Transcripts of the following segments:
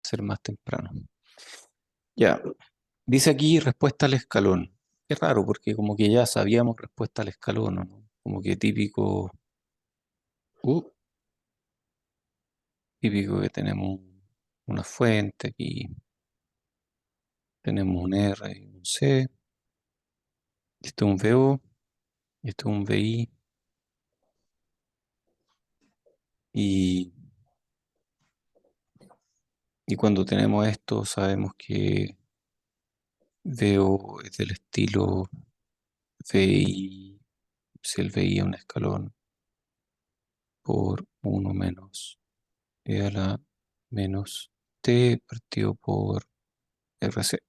ser más temprano. Ya, dice aquí respuesta al escalón. Es raro porque como que ya sabíamos respuesta al escalón, ¿no? Como que uh, típico que tenemos una fuente aquí, tenemos un R y un C, esto es un VO, esto es un VI, y, y cuando tenemos esto sabemos que VO es del estilo VI, si el VI es un escalón, por 1 menos E a la menos T partido por RC.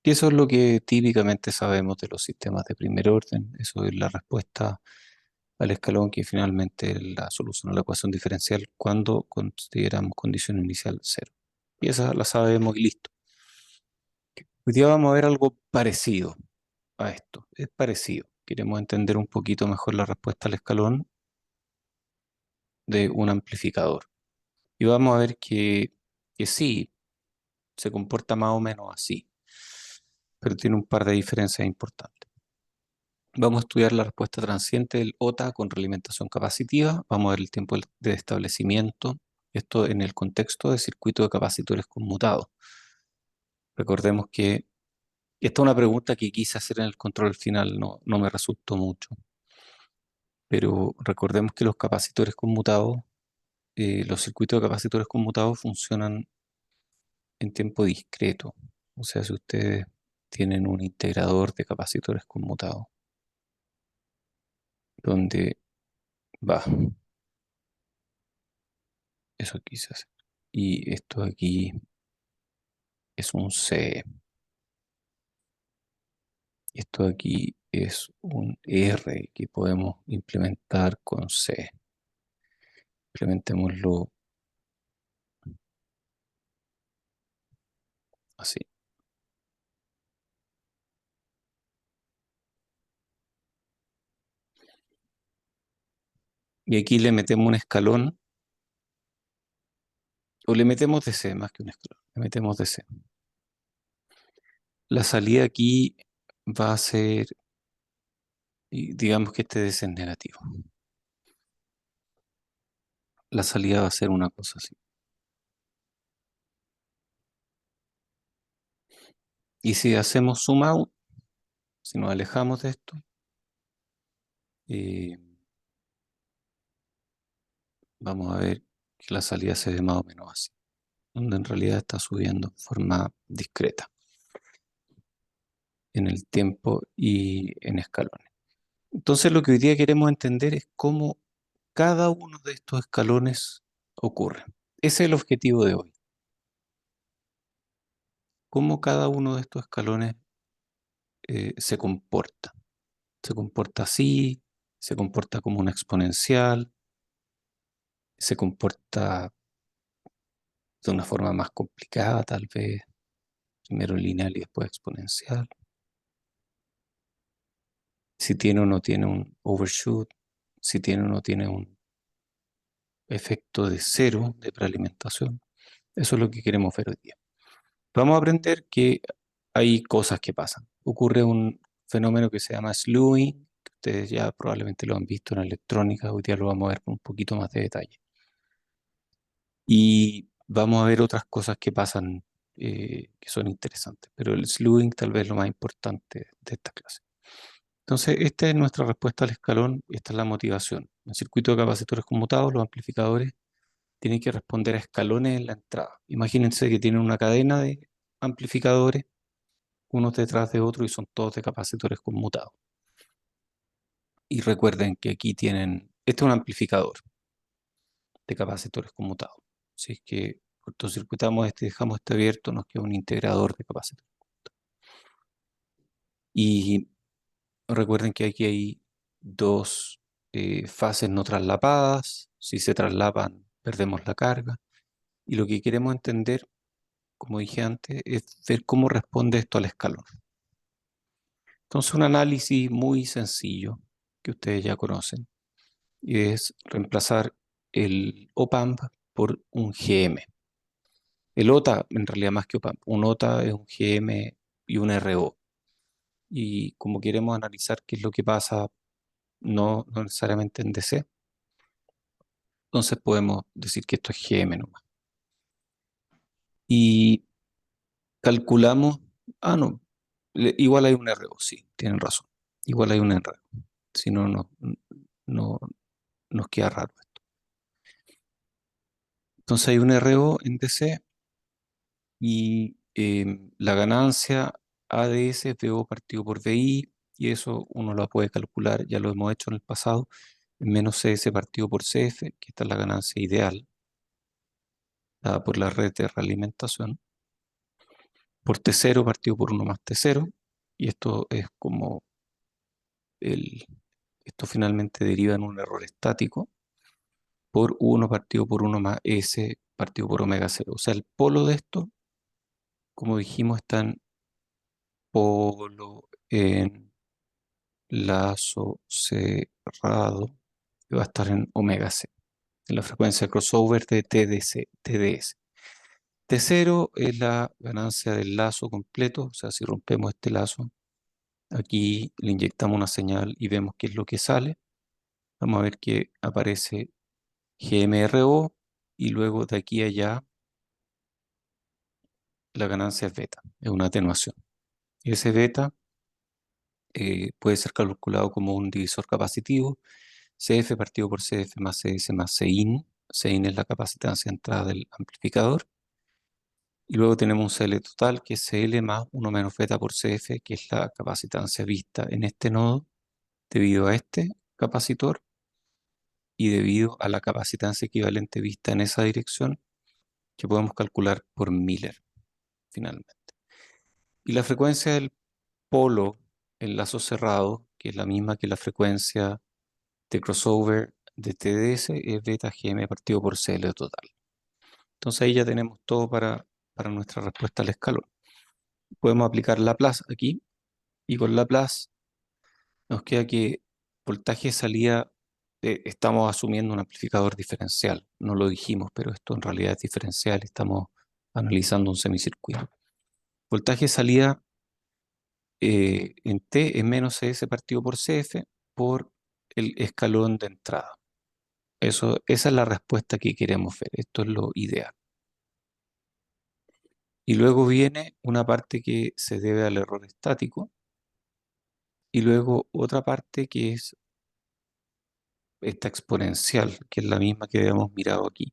Y eso es lo que típicamente sabemos de los sistemas de primer orden. Eso es la respuesta al escalón, que finalmente es la solución a la ecuación diferencial cuando consideramos condición inicial cero. Y esa la sabemos y listo. Hoy día vamos a ver algo parecido a esto. Es parecido. Queremos entender un poquito mejor la respuesta al escalón de un amplificador. Y vamos a ver que sí, se comporta más o menos así, pero tiene un par de diferencias importantes. Vamos a estudiar la respuesta transiente del OTA con realimentación capacitiva. Vamos a ver el tiempo de establecimiento. Esto en el contexto de circuito de capacitores conmutados. Recordemos que esta es una pregunta que quise hacer en el control final, no me resultó mucho. Pero recordemos que los capacitores conmutados, los circuitos de capacitores conmutados funcionan en tiempo discreto. O sea, si ustedes tienen un integrador de capacitores conmutados, donde va, eso quise hacer. Y esto aquí es un C. Esto aquí es un R que podemos implementar con C. Implementémoslo así. Y aquí le metemos un escalón, o le metemos DC más que un escalón, le metemos DC. La salida aquí va a ser, digamos que este DC es negativo. La salida va a ser una cosa así. Y si hacemos zoom out, si nos alejamos de esto, eh, vamos a ver que la salida se ve más o menos así, donde en realidad está subiendo de forma discreta en el tiempo y en escalones. Entonces lo que hoy día queremos entender es cómo cada uno de estos escalones ocurre. Ese es el objetivo de hoy. Cómo cada uno de estos escalones se comporta. Se comporta así, se comporta como una exponencial, se comporta de una forma más complicada, tal vez, primero lineal y después exponencial. Si tiene o no tiene un overshoot, si tiene o no tiene un efecto de cero de prealimentación. Eso es lo que queremos ver hoy día. Vamos a aprender que hay cosas que pasan. Ocurre un fenómeno que se llama slewing, que ustedes ya probablemente lo han visto en electrónica, hoy día lo vamos a ver con un poquito más de detalle. Y vamos a ver otras cosas que pasan que son interesantes, pero el slewing tal vez es lo más importante de esta clase. Entonces, esta es nuestra respuesta al escalón y esta es la motivación. En el circuito de capacitores conmutados, los amplificadores tienen que responder a escalones en la entrada. Imagínense que tienen una cadena de amplificadores, unos detrás de otros, y son todos de capacitores conmutados. Y recuerden que aquí tienen, este es un amplificador de capacitores conmutados. Si es que cortocircuitamos este, dejamos este abierto, nos queda un integrador de capacitores. Y recuerden que aquí hay dos fases no traslapadas. Si se traslapan, perdemos la carga. Y lo que queremos entender, como dije antes, es ver cómo responde esto al escalón. Entonces, un análisis muy sencillo que ustedes ya conocen es reemplazar el op-amp por un GM. El OTA, en realidad más que OPAMP, un OTA es un GM y un RO. Y como queremos analizar qué es lo que pasa, no necesariamente en DC, entonces podemos decir que esto es GM nomás. Y calculamos, no, igual hay un RO, sí, tienen razón. Igual hay un RO. Si no, no nos queda raro esto. Entonces hay un RO en DC y la ganancia ADS es VO partido por VI, y eso uno lo puede calcular, ya lo hemos hecho en el pasado, menos CS partido por CF, que esta es la ganancia ideal, dada por la red de realimentación, por T0 partido por 1 más T0, y esto es como esto finalmente deriva en un error estático, por 1 partido por 1 más S partido por omega 0. O sea, el polo de esto, como dijimos, está en polo en lazo cerrado, que va a estar en omega c, en la frecuencia crossover de TDS. T0 es la ganancia del lazo completo, o sea, si rompemos este lazo, aquí le inyectamos una señal y vemos qué es lo que sale. Vamos a ver que aparece GMRO y luego de aquí a allá la ganancia es beta, es una atenuación. Ese beta puede ser calculado como un divisor capacitivo, CF partido por CF más CS más Cin. Cin es la capacitancia de entrada del amplificador. Y luego tenemos un CL total, que es CL más 1 menos beta por CF, que es la capacitancia vista en este nodo, debido a este capacitor y debido a la capacitancia equivalente vista en esa dirección, que podemos calcular por Miller, finalmente. Y la frecuencia del polo en lazo cerrado, que es la misma que la frecuencia de crossover de TDS, es beta GM partido por CL total. Entonces ahí ya tenemos todo para nuestra respuesta al escalón. Podemos aplicar Laplace aquí, y con Laplace nos queda que voltaje de salida, estamos asumiendo un amplificador diferencial. No lo dijimos, pero esto en realidad es diferencial. Estamos analizando un semicircuito. Voltaje de salida en T es menos CS partido por CF por el escalón de entrada. Esa es la respuesta que queremos ver. Esto es lo ideal. Y luego viene una parte que se debe al error estático, y luego otra parte que es esta exponencial, que es la misma que habíamos mirado aquí.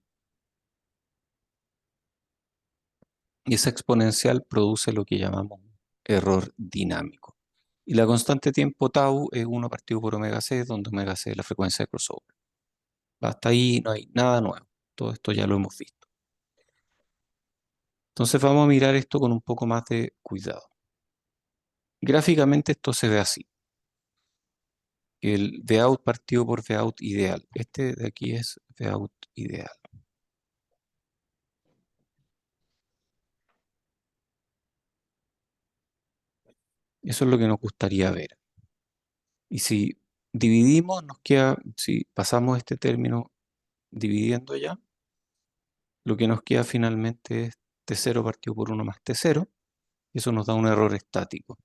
Y esa exponencial produce lo que llamamos error dinámico. Y la constante de tiempo tau es 1 partido por omega c, donde omega c es la frecuencia de crossover. Hasta ahí no hay nada nuevo. Todo esto ya lo hemos visto. Entonces vamos a mirar esto con un poco más de cuidado. Gráficamente esto se ve así. El Vout partido por Vout ideal. Este de aquí es Vout ideal. Eso es lo que nos gustaría ver. Y si dividimos, nos queda, si pasamos este término dividiendo ya, lo que nos queda finalmente es T0 partido por 1 más T0. Y eso nos da un error estático,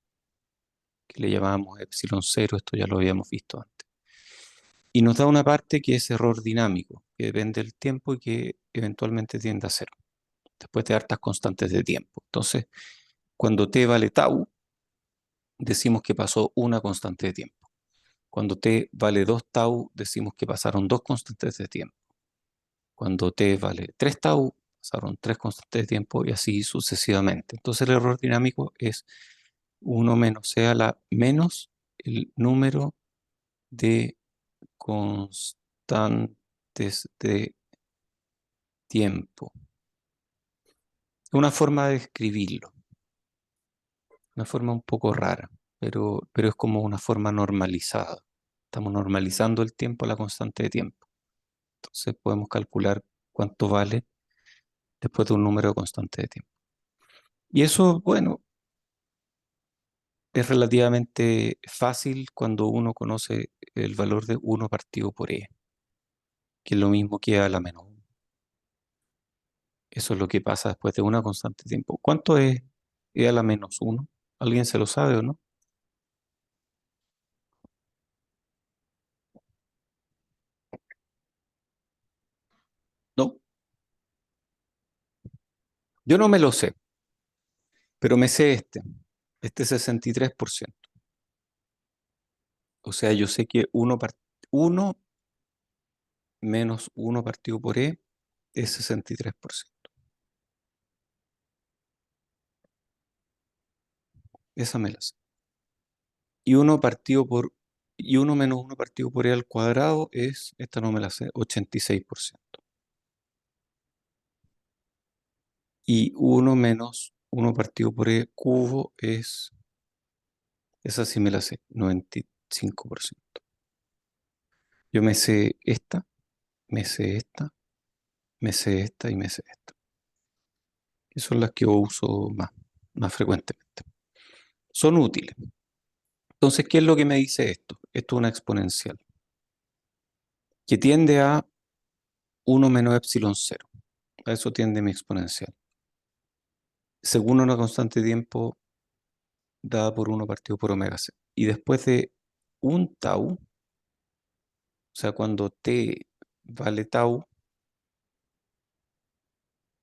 que le llamamos epsilon 0. Esto ya lo habíamos visto antes. Y nos da una parte que es error dinámico, que depende del tiempo y que eventualmente tiende a cero, después de hartas constantes de tiempo. Entonces, cuando t vale tau, decimos que pasó una constante de tiempo. Cuando t vale 2 tau, decimos que pasaron dos constantes de tiempo. Cuando t vale 3 tau, pasaron tres constantes de tiempo, y así sucesivamente. Entonces el error dinámico es 1 menos c a la menos el número de constantes de tiempo. Una forma de escribirlo, una forma un poco rara, pero es como una forma normalizada. Estamos normalizando el tiempo a la constante de tiempo. Entonces podemos calcular cuánto vale después de un número constante de tiempo. Y eso, bueno, es relativamente fácil cuando uno conoce el valor de 1 partido por E, que es lo mismo que a la menos 1. Eso es lo que pasa después de una constante de tiempo. ¿Cuánto es e a la menos uno? ¿Alguien se lo sabe o no? No, yo no me lo sé, pero me sé este 63%. O sea, yo sé que uno menos uno partido por e es 63%. Esa me la sé. Y uno partido por, y uno menos uno partido por e al cuadrado es, esta no me la sé, 86%. Y uno menos uno partido por e cubo es, esa sí me la sé, 95%. Yo me sé esta, me sé esta, me sé esta y me sé esta. Que son las que yo uso más frecuentemente. Son útiles. Entonces, ¿qué es lo que me dice esto? Esto es una exponencial que tiende a uno menos epsilon cero. A eso tiende mi exponencial. Según una constante de tiempo dada por uno partido por omega c. Y después de un tau, o sea, cuando t vale tau,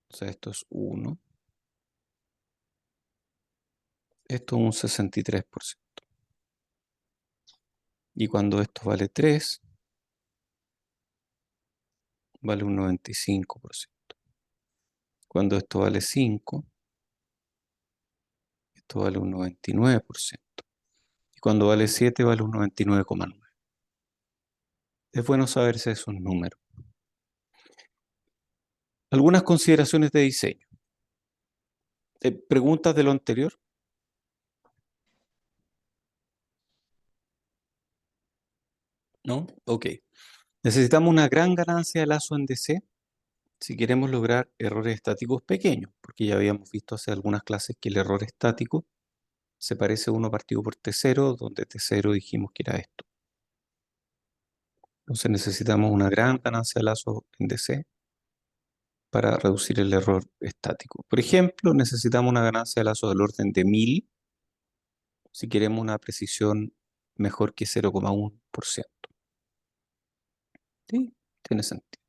o sea, esto es 1, esto es un 63%. Y cuando esto vale 3, vale un 95%. Cuando esto vale 5, esto vale un 99%. Y cuando vale 7, vale un 99,9. Es bueno saberse esos números. Algunas consideraciones de diseño. ¿Preguntas de lo anterior? ¿No? Ok. Necesitamos una gran ganancia de lazo en DC si queremos lograr errores estáticos pequeños, porque ya habíamos visto hace algunas clases que el error estático se parece a uno partido por T0, donde T0 dijimos que era esto. Entonces necesitamos una gran ganancia de lazo en DC para reducir el error estático. Por ejemplo, necesitamos una ganancia de lazo del orden de 1000 si queremos una precisión mejor que 0,1%. Sí, tiene sentido.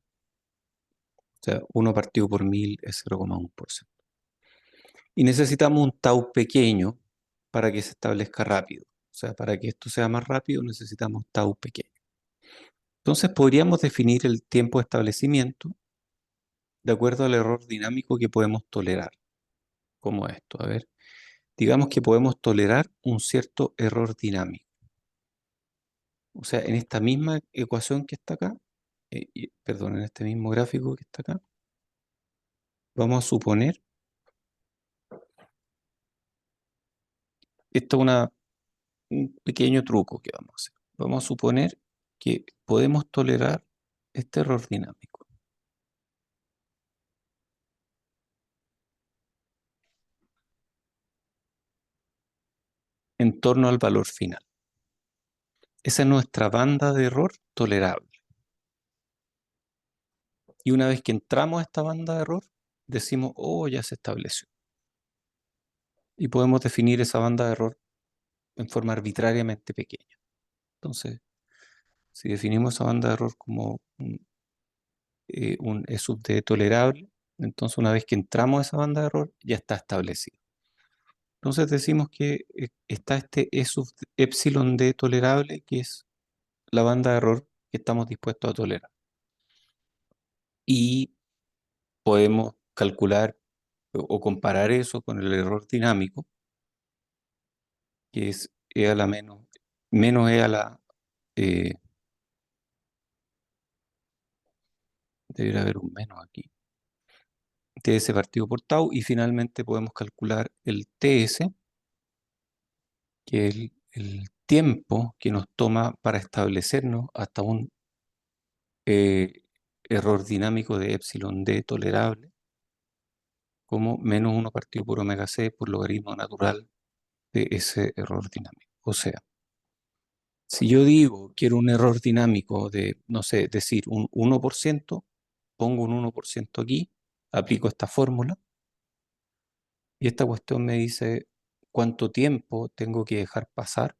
O sea, 1 partido por 1000 es 0,1%. Y necesitamos un tau pequeño para que se establezca rápido. O sea, para que esto sea más rápido necesitamos tau pequeño. Entonces podríamos definir el tiempo de establecimiento de acuerdo al error dinámico que podemos tolerar, como esto. A ver, digamos que podemos tolerar un cierto error dinámico. O sea, en esta misma ecuación que está acá, perdón, en este mismo gráfico que está acá, vamos a suponer, esto es un pequeño truco que vamos a hacer. Vamos a suponer que podemos tolerar este error dinámico en torno al valor final. Esa es nuestra banda de error tolerable. Y una vez que entramos a esta banda de error, decimos, oh, ya se estableció. Y podemos definir esa banda de error en forma arbitrariamente pequeña. Entonces, si definimos esa banda de error como un E sub D tolerable, entonces una vez que entramos a esa banda de error, ya está establecido. Entonces decimos que está este E sub epsilon D tolerable, que es la banda de error que estamos dispuestos a tolerar. Y podemos calcular o comparar eso con el error dinámico, que es E a la menos E a la, eh, debería haber un menos aquí, TS partido por tau, y finalmente podemos calcular el TS, que es el tiempo que nos toma para establecernos hasta un eh, error dinámico de epsilon D tolerable, como menos 1 partido por omega c por logaritmo natural de ese error dinámico. O sea, si yo digo quiero un error dinámico de, no sé, decir un 1%, pongo un 1% aquí, aplico esta fórmula y esta cuestión me dice cuánto tiempo tengo que dejar pasar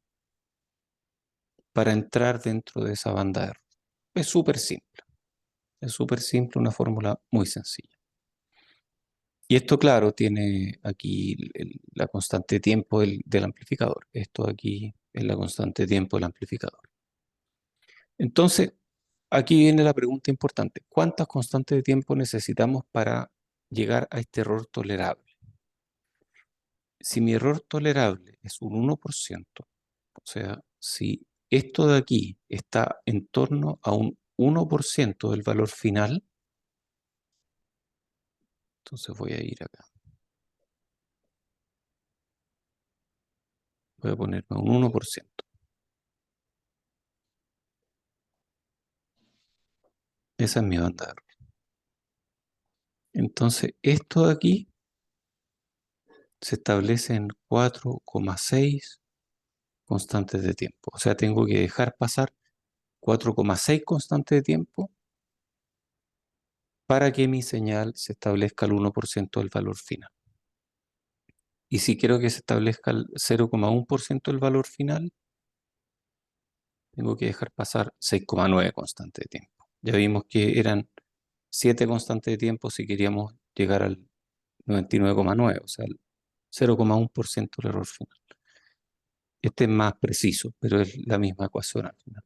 para entrar dentro de esa banda de error. Es súper simple, una fórmula muy sencilla. Y esto, claro, tiene aquí la constante de tiempo del amplificador. Esto aquí es la constante de tiempo del amplificador. Entonces, aquí viene la pregunta importante. ¿Cuántas constantes de tiempo necesitamos para llegar a este error tolerable? Si mi error tolerable es un 1%, o sea, si esto de aquí está en torno a un 1% del valor final, entonces voy a ir acá. Voy a ponerme un 1%. Esa es mi banda de error. Entonces, esto de aquí se establece en 4,6 constantes de tiempo. O sea, tengo que dejar pasar 4,6 constantes de tiempo para que mi señal se establezca al 1% del valor final. Y si quiero que se establezca el 0,1% del valor final, tengo que dejar pasar 6,9 constantes de tiempo. Ya vimos que eran 7 constantes de tiempo si queríamos llegar al 99,9, o sea, el 0,1% del error final. Este es más preciso, pero es la misma ecuación al final.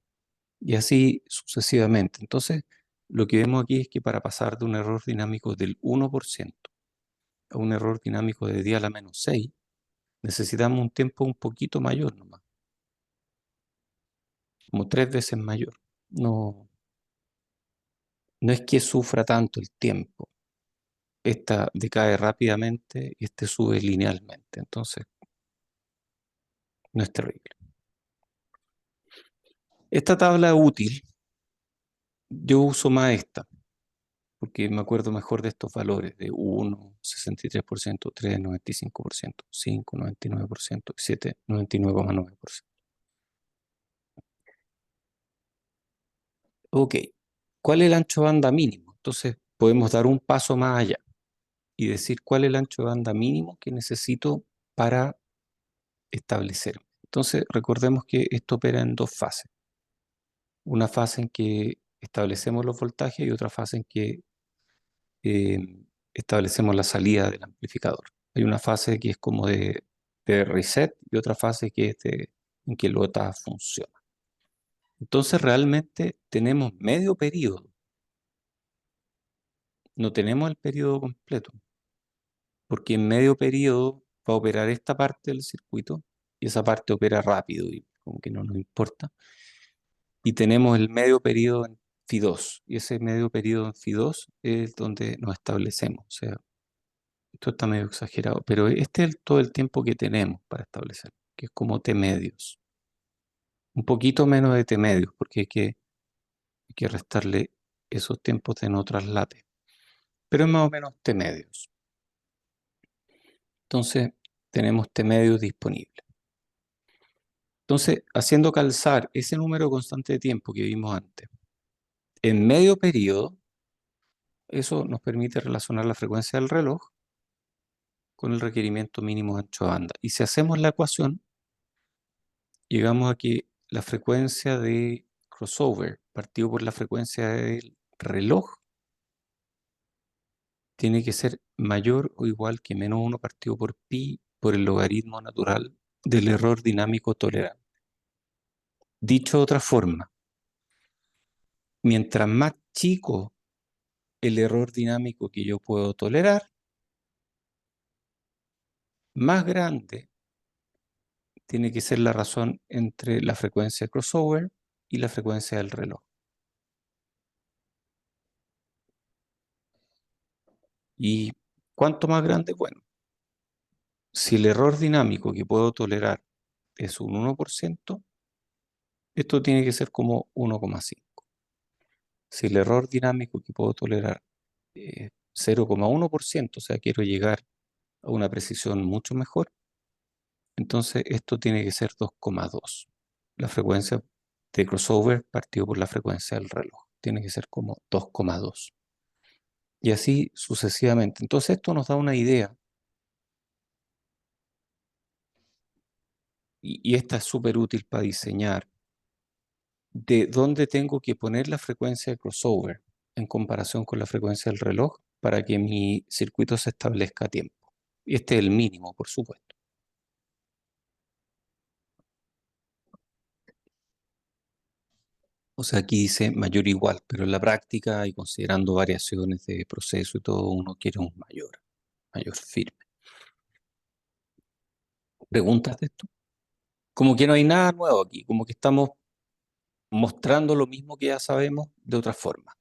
Y así sucesivamente. Entonces, lo que vemos aquí es que para pasar de un error dinámico del 1% a un error dinámico de 10 a la menos 6, necesitamos un tiempo un poquito mayor nomás, como 3 veces mayor. No, no es que sufra tanto el tiempo. Esta decae rápidamente y este sube linealmente. Entonces, no es terrible. Esta tabla es útil. Yo uso más esta, porque me acuerdo mejor de estos valores de 1, 63%, 3, 95%, 5, 99%, 7, 99,9%. Ok, ¿cuál es el ancho de banda mínimo? Entonces podemos dar un paso más allá y decir cuál es el ancho de banda mínimo que necesito para establecerme. Entonces recordemos que esto opera en dos fases. Una fase en que establecemos los voltajes y otra fase en que eh, establecemos la salida del amplificador. Hay una fase que es como de reset y otra fase que es en que el OTA funciona. Entonces realmente tenemos medio periodo, no tenemos el periodo completo, porque en medio periodo va a operar esta parte del circuito y esa parte opera rápido y como que no nos importa. Y tenemos el medio periodo en Φ2 y ese medio periodo en Φ2 es donde nos establecemos. O sea, esto está medio exagerado, pero este es todo el tiempo que tenemos para establecer, que es como T medios. Un poquito menos de T medios, porque hay que restarle esos tiempos de no traslate. Pero es más o menos T medios. Entonces, tenemos T medios disponibles. Entonces, haciendo calzar ese número constante de tiempo que vimos antes, en medio periodo, eso nos permite relacionar la frecuencia del reloj con el requerimiento mínimo de ancho de banda. Y si hacemos la ecuación, llegamos a que la frecuencia de crossover partido por la frecuencia del reloj tiene que ser mayor o igual que menos 1 partido por pi por el logaritmo natural del error dinámico tolerable. Dicho de otra forma, mientras más chico el error dinámico que yo puedo tolerar, más grande tiene que ser la razón entre la frecuencia de crossover y la frecuencia del reloj. ¿Y cuánto más grande? Bueno, si el error dinámico que puedo tolerar es un 1%, esto tiene que ser como 1,5. Si el error dinámico que puedo tolerar es 0,1%, o sea, quiero llegar a una precisión mucho mejor, entonces esto tiene que ser 2,2. La frecuencia de crossover partido por la frecuencia del reloj. Tiene que ser como 2,2. y así sucesivamente. Entonces esto nos da una idea, y esta es súper útil para diseñar, de dónde tengo que poner la frecuencia de crossover en comparación con la frecuencia del reloj para que mi circuito se establezca a tiempo. Y este es el mínimo, por supuesto. O sea, aquí dice mayor o igual, pero en la práctica y considerando variaciones de proceso y todo, uno quiere un mayor firme. ¿Preguntas de esto? Como que no hay nada nuevo aquí, como que estamos mostrando lo mismo que ya sabemos de otra forma.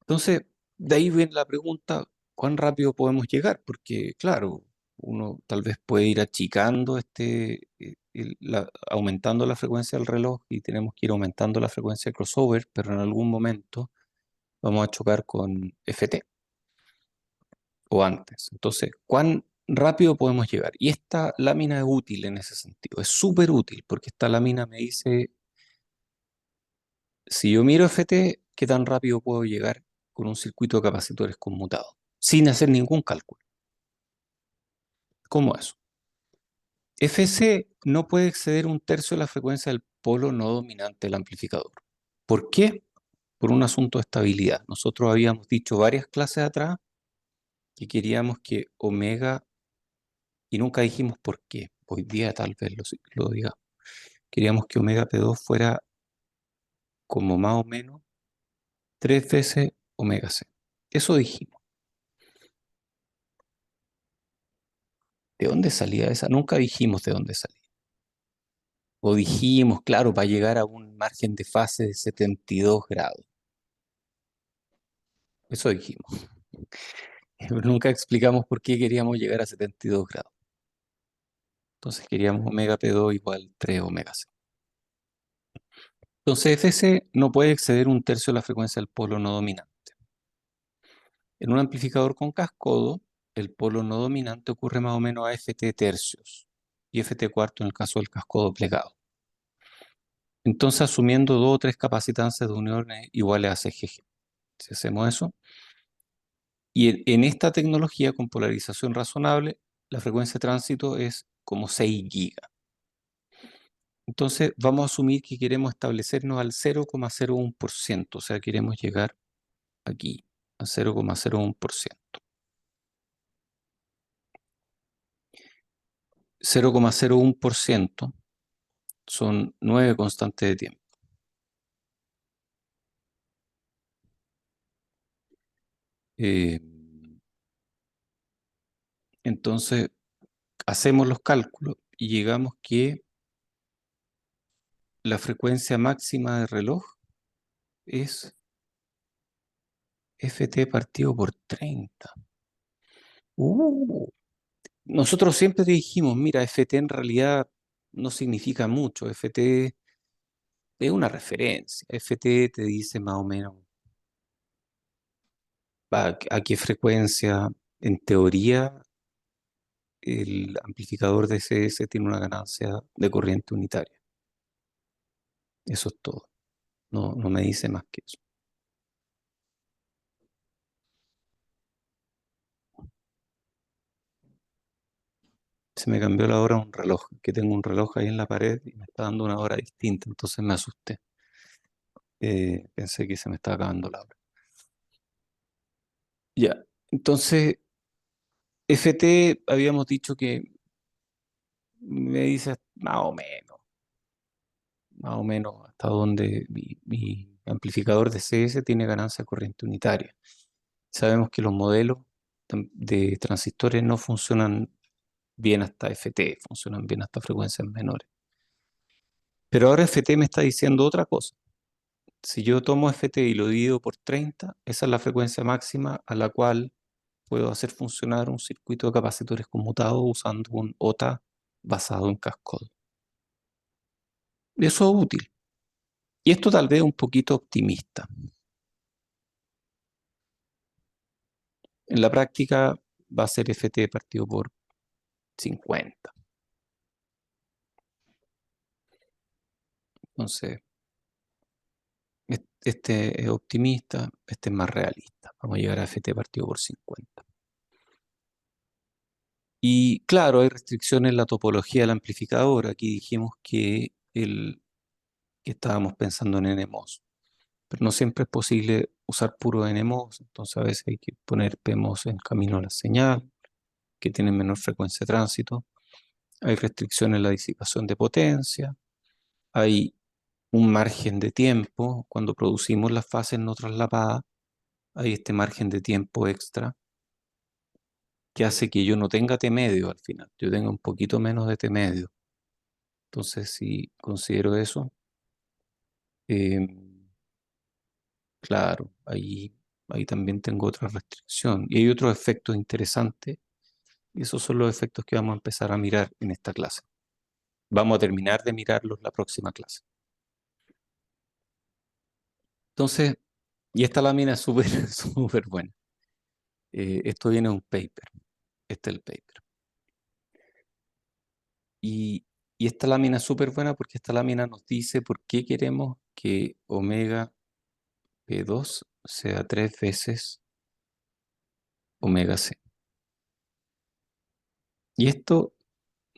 Entonces, de ahí viene la pregunta, ¿cuán rápido podemos llegar? Porque, claro, uno tal vez puede ir achicando aumentando la frecuencia del reloj y tenemos que ir aumentando la frecuencia de crossover, pero en algún momento vamos a chocar con FT o antes. Entonces, ¿cuán rápido podemos llegar? Y esta lámina es útil en ese sentido, es súper útil porque esta lámina me dice, si yo miro FT, ¿qué tan rápido puedo llegar con un circuito de capacitores conmutados? Sin hacer ningún cálculo. ¿Cómo eso? FC no puede exceder un tercio de la frecuencia del polo no dominante del amplificador. ¿Por qué? Por un asunto de estabilidad. Nosotros habíamos dicho varias clases atrás que queríamos que omega, y nunca dijimos por qué, hoy día tal vez lo digamos, queríamos que omega P2 fuera como más o menos 3 veces omega C. Eso dijimos. ¿De dónde salía esa? Nunca dijimos de dónde salía. O dijimos, claro, para llegar a un margen de fase de 72 grados. Eso dijimos. Pero nunca explicamos por qué queríamos llegar a 72 grados. Entonces queríamos omega P2 igual 3 omega C. Entonces Fc no puede exceder un tercio de la frecuencia del polo no dominante. En un amplificador con cascodo, el polo no dominante ocurre más o menos a Ft tercios y Ft cuarto en el caso del cascodo plegado. Entonces asumiendo dos o tres capacitancias de uniones iguales a CGG. Si hacemos eso, y en esta tecnología con polarización razonable, la frecuencia de tránsito es como 6 gigas. Entonces vamos a asumir que queremos establecernos al 0,01%, o sea, queremos llegar aquí a 0,01%. 0,01% son 9 constantes de tiempo. Eh, entonces hacemos los cálculos y llegamos que la frecuencia máxima de reloj es Ft partido por 30. Uh, Nosotros siempre dijimos, mira, FT en realidad no significa mucho, FT es una referencia, FT te dice más o menos a qué frecuencia, en teoría, el amplificador de CS tiene una ganancia de corriente unitaria. Eso es todo, no me dice más que eso. Se me cambió la hora a un reloj, que tengo un reloj ahí en la pared y me está dando una hora distinta, entonces me asusté. Pensé que se me estaba acabando la hora. Ya, entonces FT habíamos dicho que me dice más o menos hasta donde mi amplificador de CS tiene ganancia corriente unitaria. Sabemos que los modelos de transistores no funcionan bien hasta FT, funcionan bien hasta frecuencias menores. Pero ahora FT me está diciendo otra cosa. Si yo tomo FT y lo divido por 30, esa es la frecuencia máxima a la cual puedo hacer funcionar un circuito de capacitores conmutados usando un OTA basado en cascode. Eso es útil. Y esto tal vez un poquito optimista. En la práctica va a ser Ft partido por 50. Entonces, este es optimista, este es más realista. Vamos a llegar a ft partido por 50. Y claro, hay restricciones en la topología del amplificador. Aquí dijimos que estábamos pensando en NMOS, pero no siempre es posible usar puro NMOS, entonces a veces hay que poner PMOS en camino a la señal, que tienen menor frecuencia de tránsito. Hay restricciones en la disipación de potencia, hay un margen de tiempo. Cuando producimos las fases no traslapadas, hay este margen de tiempo extra que hace que yo no tenga T medio al final, yo tenga un poquito menos de T medio. Entonces, si considero eso, eh, claro, ahí también tengo otra restricción. Y hay otros efectos interesantes, y esos son los efectos que vamos a empezar a mirar en esta clase. Vamos a terminar de mirarlos la próxima clase. Entonces, y esta lámina es súper súper buena. Esto viene de un paper. Este es el paper. Y, y esta lámina es súper buena porque esta lámina nos dice por qué queremos que omega P2 sea 3 veces omega C. Y esto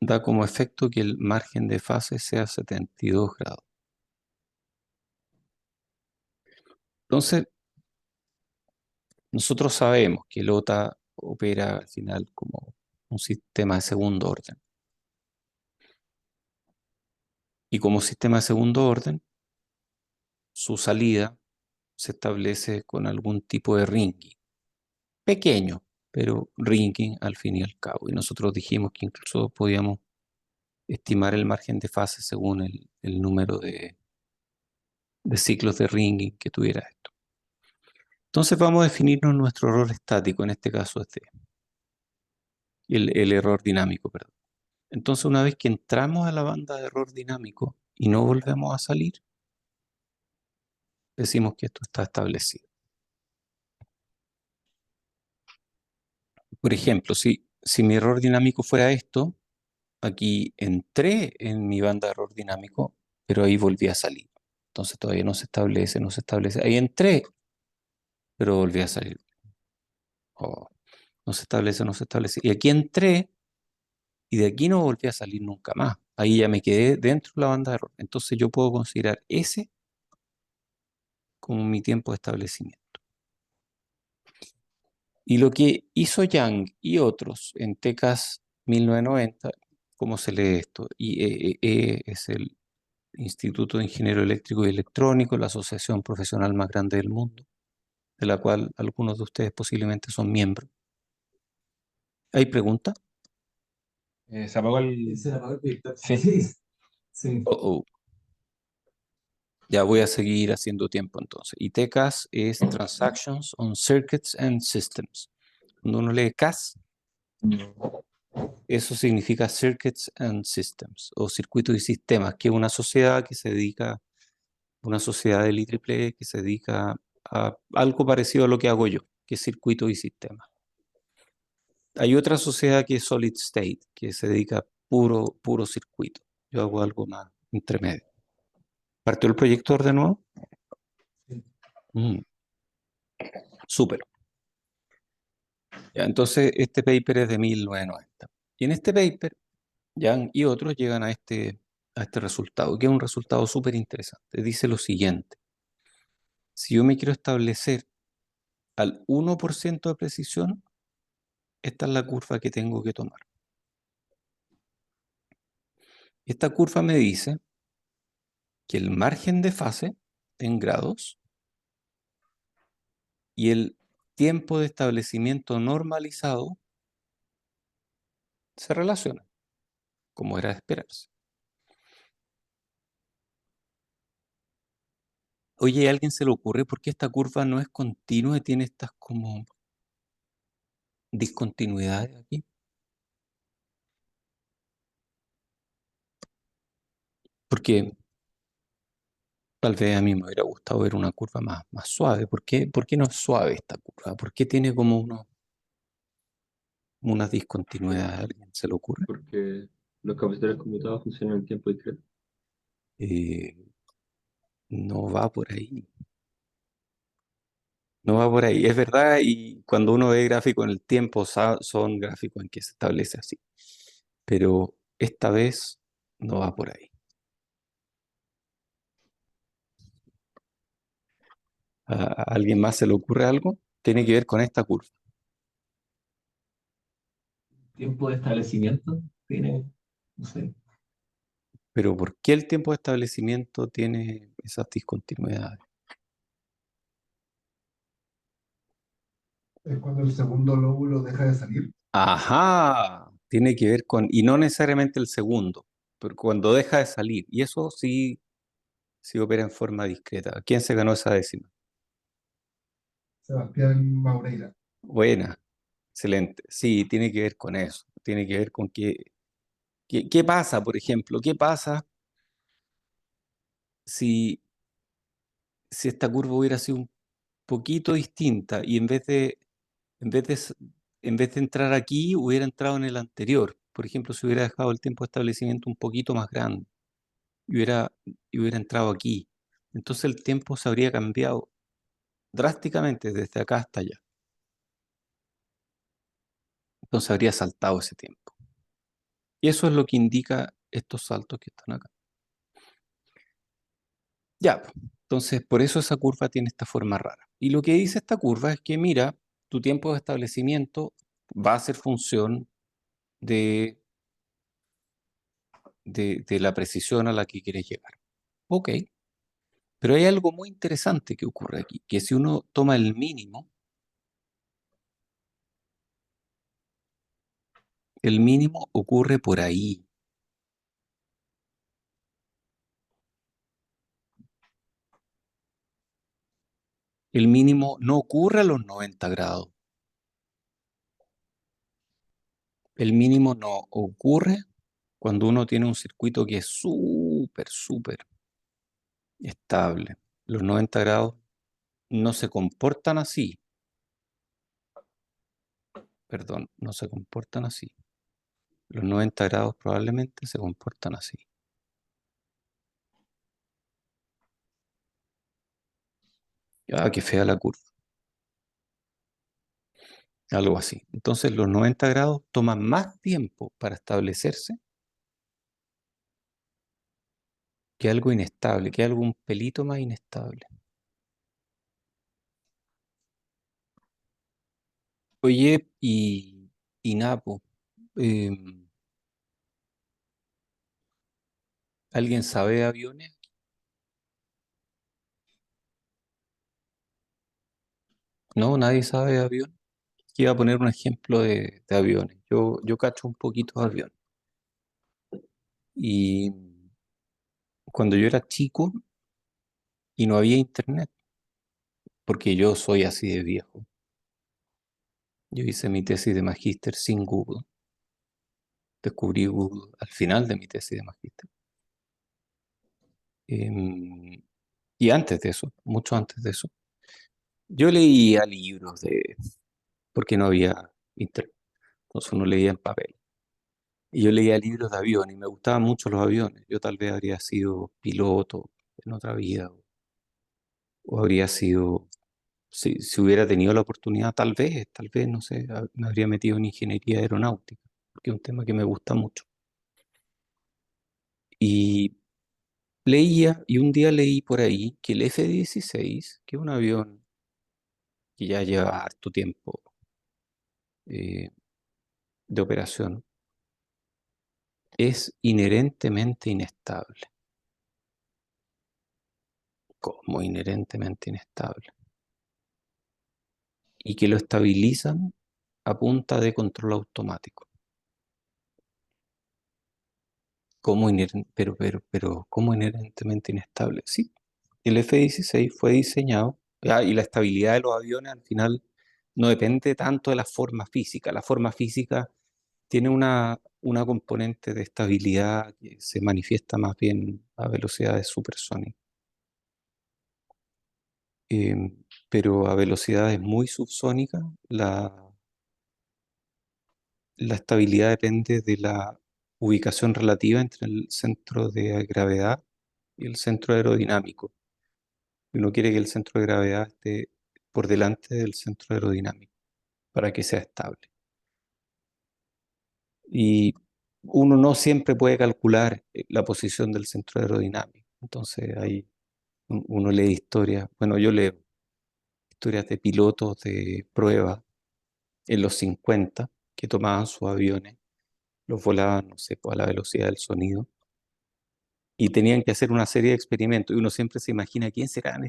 da como efecto que el margen de fase sea 72 grados. Entonces, nosotros sabemos que el OTA opera al final como un sistema de segundo orden. Y como sistema de segundo orden, su salida se establece con algún tipo de ringing. Pequeño, pero ringing al fin y al cabo. Y nosotros dijimos que incluso podíamos estimar el margen de fase según el número de ciclos de ringing que tuviera esto. Entonces vamos a definirnos nuestro error estático, en este caso es el error dinámico, perdón. Entonces una vez que entramos a la banda de error dinámico y no volvemos a salir, decimos que esto está establecido. Por ejemplo, si mi error dinámico fuera esto, aquí entré en mi banda de error dinámico, pero ahí volví a salir. Entonces todavía no se establece, no se establece. Ahí entré, pero volví a salir. Oh, no se establece, no se establece. Y aquí entré y de aquí no volví a salir nunca más. Ahí ya me quedé dentro de la banda de error. Entonces yo puedo considerar ese como mi tiempo de establecimiento. Y lo que hizo Yang y otros en TECAS 1990, ¿cómo se lee esto? IEEE es el Instituto de Ingeniero Eléctrico y Electrónico, la asociación profesional más grande del mundo, de la cual algunos de ustedes posiblemente son miembros. ¿Hay pregunta? Se apagó el... Se apagó el proyector. Sí. Sí. Oh, oh. Ya voy a seguir haciendo tiempo entonces. Y TCAS es Transactions on Circuits and Systems. Cuando uno lee CAS, eso significa Circuits and Systems, o circuitos y sistemas, que es una sociedad que se dedica, una sociedad del IEEE que se dedica a algo parecido a lo que hago yo, que es circuitos y sistemas. Hay otra sociedad que es Solid State, que se dedica a puro circuito. Yo hago algo más intermedio. ¿Partió el proyector de nuevo? Mm, súper. Ya, entonces, este paper es de 1990. Y en este paper, Yang y otros llegan a este resultado, que es un resultado súper interesante. Dice lo siguiente: si yo me quiero establecer al 1% de precisión, esta es la curva que tengo que tomar. Esta curva me dice que el margen de fase en grados y el tiempo de establecimiento normalizado se relacionan, como era de esperarse. Oye, ¿a alguien se le ocurre por qué esta curva no es continua y tiene estas como discontinuidades aquí? Porque tal vez a mí me hubiera gustado ver una curva más suave. Por qué no es suave esta curva? ¿Por qué tiene como unas discontinuidades? ¿A alguien se le ocurre? Porque los capacitores conmutados funcionan en tiempo discreto. Eh, no va por ahí. No va por ahí, es verdad, y cuando uno ve gráfico en el tiempo, son gráficos en que se establece así. Pero esta vez no va por ahí. ¿A alguien más se le ocurre algo? Tiene que ver con esta curva. Tiempo de establecimiento tiene, no sé, Pero ¿por qué el tiempo de establecimiento tiene esas discontinuidades? es cuando el segundo lóbulo deja de salir. Ajá, tiene que ver con, y no necesariamente el segundo, pero cuando deja de salir, y eso sí, sí opera en forma discreta. ¿Quién se ganó esa décima? Sebastián Maureira. Buena, excelente. Sí, tiene que ver con eso. Tiene que ver con qué pasa, por ejemplo, qué pasa si, si esta curva hubiera sido un poquito distinta y en vez de, s- en vez de entrar aquí, hubiera entrado en el anterior. Por ejemplo, si hubiera dejado el tiempo de establecimiento un poquito más grande y hubiera entrado aquí. Entonces el tiempo se habría cambiado drásticamente desde acá hasta allá. Entonces habría saltado ese tiempo. Y eso es lo que indica estos saltos que están acá. Ya, pues, entonces por eso esa curva tiene esta forma rara. Y lo que dice esta curva es que, mira, tu tiempo de establecimiento va a ser función de, de la precisión a la que quieres llegar. Ok, pero hay algo muy interesante que ocurre aquí, que si uno toma el mínimo ocurre por ahí. El mínimo no ocurre a los 90 grados. El mínimo no ocurre cuando uno tiene un circuito que es súper, súper estable. Los 90 grados no se comportan así. Perdón, no se comportan así. Los 90 grados probablemente se comportan así. Ah, qué fea la curva. Algo así. Entonces los 90 grados toman más tiempo para establecerse que algo inestable, que algo un pelito más inestable. Oye, y Napo, em, ¿alguien sabe de aviones? No, nadie sabe de aviones. Iba a poner un ejemplo de aviones. Yo cacho un poquito de avión. Y cuando yo era chico y no había internet, porque yo soy así de viejo, yo hice mi tesis de magíster sin Google. Descubrí Google al final de mi tesis de magíster. Em, y antes de eso, mucho antes de eso, yo leía libros porque no había internet, entonces uno leía en papel. Y yo leía libros de avión y me gustaban mucho los aviones. Yo tal vez habría sido piloto en otra vida o habría sido, si hubiera tenido la oportunidad, tal vez, no sé, me habría metido en ingeniería aeronáutica, porque es un tema que me gusta mucho. Y leía, y un día leí por ahí que el F-16, que es un avión que ya lleva harto tiempo eh, de operación, es inherentemente inestable. Como inherentemente inestable. Y que lo estabilizan a punta de control automático. ¿Cómo inherentemente inestable? Sí, el F-16 fue diseñado, y la estabilidad de los aviones al final no depende tanto de la forma física. La forma física tiene una componente de estabilidad que se manifiesta más bien a velocidades supersónicas. Pero a velocidades muy subsónicas, la estabilidad depende de la ubicación relativa entre el centro de gravedad y el centro aerodinámico. Uno quiere que el centro de gravedad esté por delante del centro aerodinámico para que sea estable. Y uno no siempre puede calcular la posición del centro aerodinámico. Entonces ahí uno lee historias, bueno, yo leo historias de pilotos de prueba en los 50 que tomaban sus aviones, los volaban, no sé, pues, a la velocidad del sonido y tenían que hacer una serie de experimentos. Y uno siempre se imagina quién serán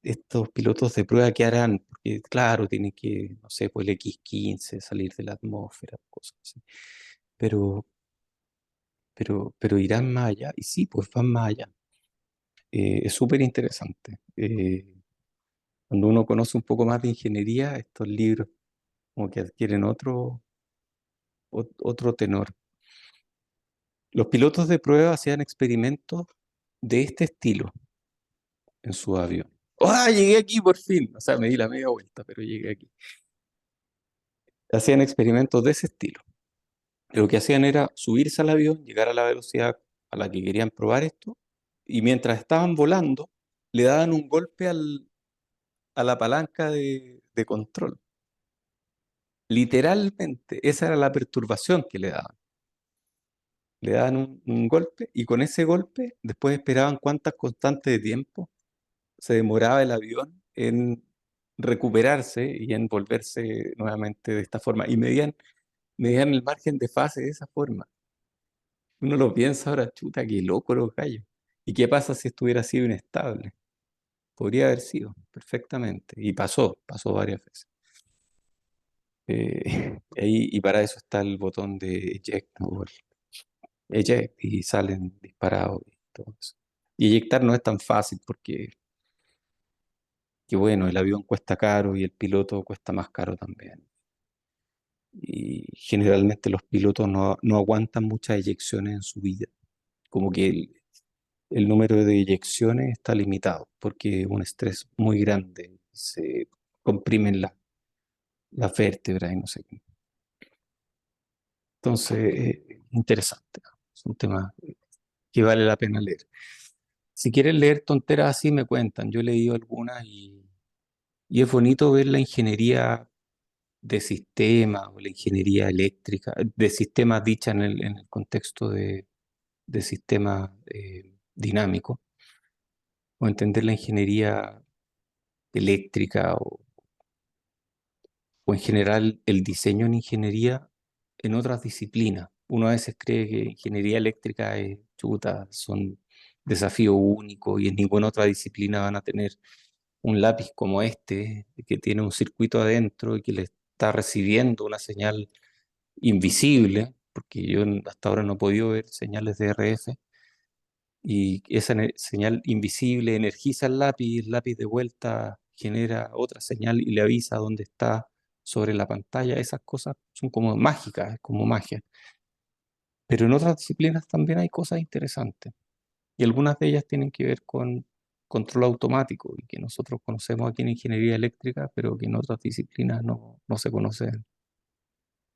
estos pilotos de prueba que harán, porque claro, tienen que, no sé, pues el X-15 salir de la atmósfera, cosas así. Pero, pero irán más allá. Y sí, pues van más allá. Es súper interesante. Cuando uno conoce un poco más de ingeniería, estos libros como que adquieren otro tenor. Los pilotos de prueba hacían experimentos de este estilo en su avión. ¡Ah, llegué aquí por fin! O sea, me di la media vuelta, pero llegué aquí. Hacían experimentos de ese estilo. Lo que hacían era subirse al avión, llegar a la velocidad a la que querían probar esto, y mientras estaban volando, le daban un golpe a la palanca de control. Literalmente, esa era la perturbación que le daban. Le daban un golpe y con ese golpe después esperaban cuántas constantes de tiempo se demoraba el avión en recuperarse y en volverse nuevamente de esta forma. Y medían el margen de fase de esa forma. Uno lo piensa ahora, chuta, qué loco los gallos. ¿Y qué pasa si esto hubiera sido inestable? Podría haber sido, perfectamente. Y pasó varias veces. Y para eso está el botón de eject, ¿no? Eject, y salen disparados y todo eso. Y eyectar no es tan fácil porque, que bueno, el avión cuesta caro y el piloto cuesta más caro también. Y generalmente los pilotos no aguantan muchas eyecciones en su vida. Como que el número de eyecciones está limitado porque es un estrés muy grande. Se comprimen las vértebras y no sé qué. Entonces, interesante, ¿no? Es un tema que vale la pena leer. Si quieren leer tonteras así, me cuentan. Yo he leído algunas y es bonito ver la ingeniería de sistemas o la ingeniería eléctrica, de sistemas dicha en el contexto de sistemas dinámicos, o entender la ingeniería eléctrica o en general el diseño en ingeniería en otras disciplinas. Uno a veces cree que ingeniería eléctrica es chuta, son desafíos únicos y en ninguna otra disciplina van a tener un lápiz como este, que tiene un circuito adentro y que le está recibiendo una señal invisible, porque yo hasta ahora no he podido ver señales de RF, y esa señal invisible energiza el lápiz de vuelta genera otra señal y le avisa dónde está sobre la pantalla. Esas cosas son como mágicas, es como magia. Pero en otras disciplinas también hay cosas interesantes y algunas de ellas tienen que ver con control automático y que nosotros conocemos aquí en ingeniería eléctrica, pero que en otras disciplinas no se conocen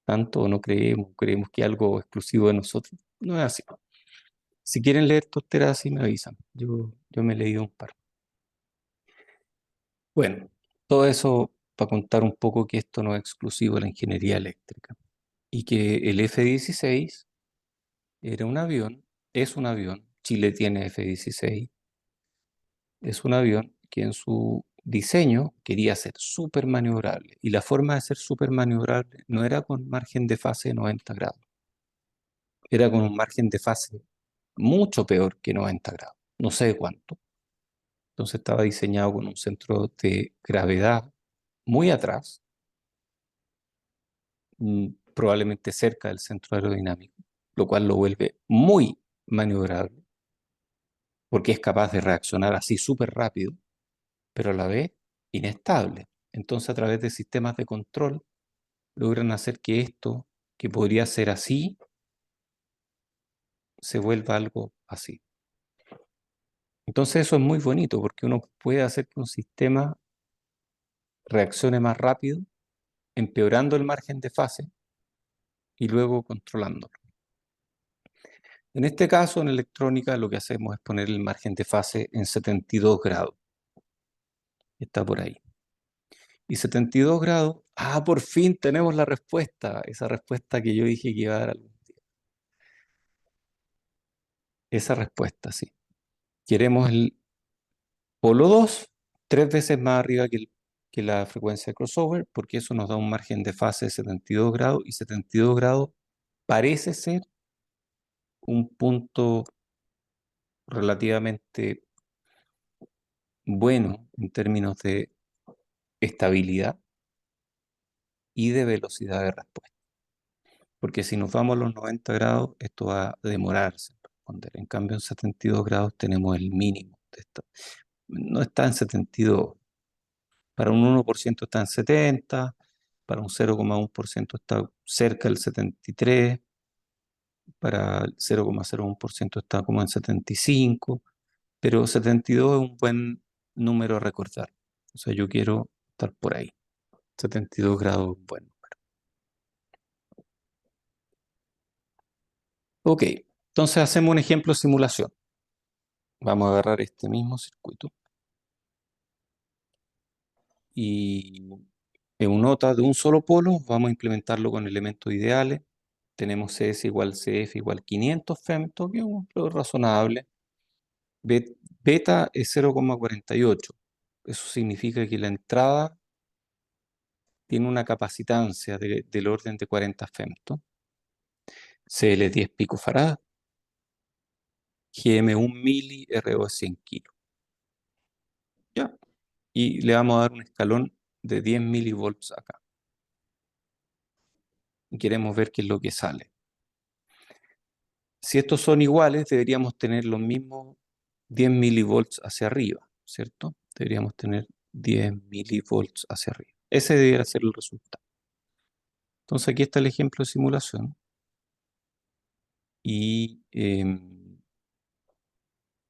tanto o no creemos que es algo exclusivo de nosotros. No es así. Si quieren leer tonteras así, me avisan. Yo me he leído un par. Bueno, todo eso para contar un poco que esto no es exclusivo de la ingeniería eléctrica y que el F-16 era un avión, es un avión, Chile tiene F-16, es un avión que en su diseño quería ser súper maniobrable y la forma de ser súper maniobrable no era con margen de fase de 90 grados, era con un margen de fase mucho peor que 90 grados, no sé cuánto. Entonces estaba diseñado con un centro de gravedad muy atrás, probablemente cerca del centro aerodinámico, lo cual lo vuelve muy maniobrable, porque es capaz de reaccionar así súper rápido, pero a la vez inestable. Entonces, a través de sistemas de control, logran hacer que esto, que podría ser así, se vuelva algo así. Entonces, eso es muy bonito, porque uno puede hacer que un sistema reaccione más rápido, empeorando el margen de fase y luego controlándolo. En este caso, en electrónica, lo que hacemos es poner el margen de fase en 72 grados. Está por ahí. Y 72 grados, por fin tenemos la respuesta, esa respuesta que yo dije que iba a dar algún día. Esa respuesta, sí. Queremos el polo 2 tres veces más arriba que la frecuencia de crossover, porque eso nos da un margen de fase de 72 grados, y 72 grados parece ser un punto relativamente bueno en términos de estabilidad y de velocidad de respuesta. Porque si nos vamos a los 90 grados, esto va a demorarse en responder. En cambio, en 72 grados tenemos el mínimo de esto. No está en 72. Para un 1% está en 70, para un 0,1% está cerca del 73, para el 0,01% está como en 75, pero 72 es un buen número a recordar. O sea, yo quiero estar por ahí. 72 grados es un buen número. Ok, entonces hacemos un ejemplo de simulación. Vamos a agarrar este mismo circuito y en un nota de un solo polo vamos a implementarlo con elementos ideales. Tenemos CS igual CF igual 500 femto, que es un número razonable. Beta es 0,48. Eso significa que la entrada tiene una capacitancia del orden de 40 femto. CL 10 picofarad. GM 1 mili, RO 100 kilos. Ya. Y le vamos a dar un escalón de 10 milivolts acá. Y queremos ver qué es lo que sale. Si estos son iguales, deberíamos tener los mismos 10 milivolts hacia arriba, ¿cierto? Deberíamos tener 10 milivolts hacia arriba. Ese debería ser el resultado. Entonces aquí está el ejemplo de simulación. Y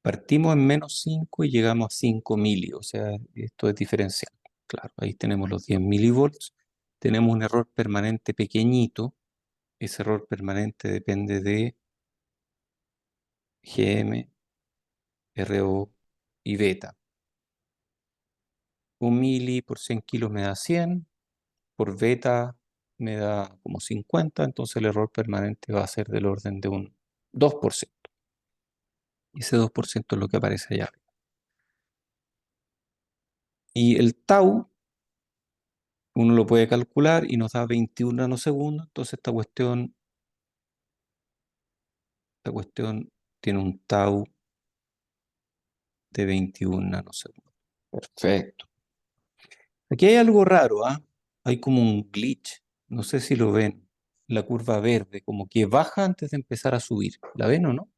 partimos en menos 5 y llegamos a 5 mili, o sea, esto es diferencial. Claro, ahí tenemos los 10 milivolts. Tenemos un error permanente pequeñito. Ese error permanente depende de GM, RO y beta. 1 mili por 100 kilos me da 100, por beta me da como 50, entonces el error permanente va a ser del orden de un 2%. Y ese 2% es lo que aparece allá arriba. Y el tau, uno lo puede calcular y nos da 21 nanosegundos, entonces esta cuestión tiene un tau de 21 nanosegundos. Perfecto. Aquí hay algo raro, ¿ah? Hay como un glitch, no sé si lo ven, la curva verde, como que baja antes de empezar a subir. ¿La ven o no?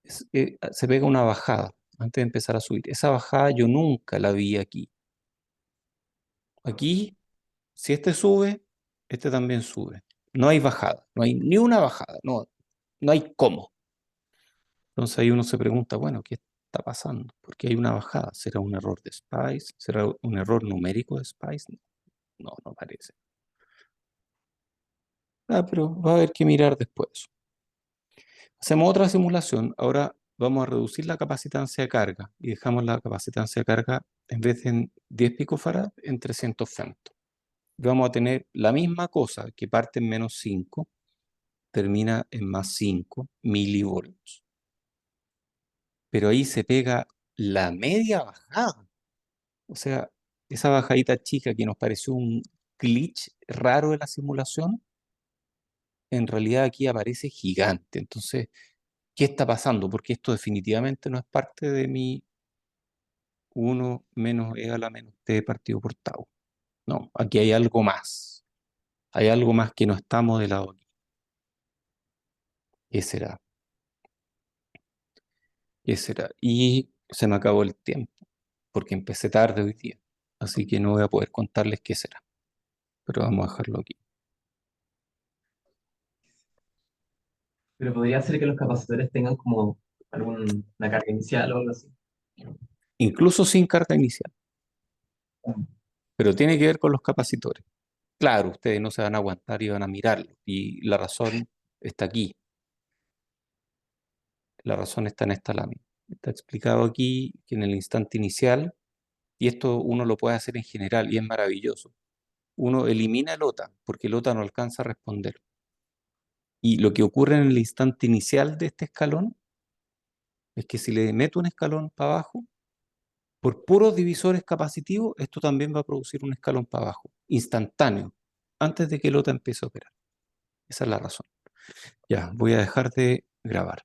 Se pega una bajada antes de empezar a subir. Esa bajada yo nunca la vi aquí. Aquí, si este sube, este también sube. No hay bajada, no hay ni una bajada, no hay cómo. Entonces ahí uno se pregunta, bueno, ¿qué está pasando? ¿Por qué hay una bajada? ¿Será un error de Spice? ¿Será un error numérico de Spice? No, no parece. Pero va a haber que mirar después. Hacemos otra simulación. Ahora vamos a reducir la capacitancia de carga y dejamos la capacitancia de carga, en vez de en 10 picofarad, en 300 femto. Vamos a tener la misma cosa, que parte en menos 5, termina en más 5 milivolts. Pero ahí se pega la media bajada. O sea, esa bajadita chica que nos pareció un glitch raro de la simulación, en realidad aquí aparece gigante. Entonces, ¿qué está pasando? Porque esto definitivamente no es parte de mi 1 menos e a la menos t partido por tau. No, aquí hay algo más. Hay algo más que no está modelado aquí. ¿Qué será? ¿Qué será? Y se me acabó el tiempo, porque empecé tarde hoy día. Así que no voy a poder contarles qué será. Pero vamos a dejarlo aquí. Pero podría ser que los capacitores tengan como alguna carga inicial o algo así. Incluso sin carga inicial. Pero tiene que ver con los capacitores. Claro, ustedes no se van a aguantar y van a mirarlo. Y la razón está aquí. La razón está en esta lámina. Está explicado aquí que en el instante inicial y esto uno lo puede hacer en general y es maravilloso. Uno elimina el OTA porque el OTA no alcanza a responder. Y lo que ocurre en el instante inicial de este escalón es que si le meto un escalón para abajo, por puros divisores capacitivos, esto también va a producir un escalón para abajo, instantáneo, antes de que el OTA empiece a operar. Esa es la razón. Ya, voy a dejar de grabar.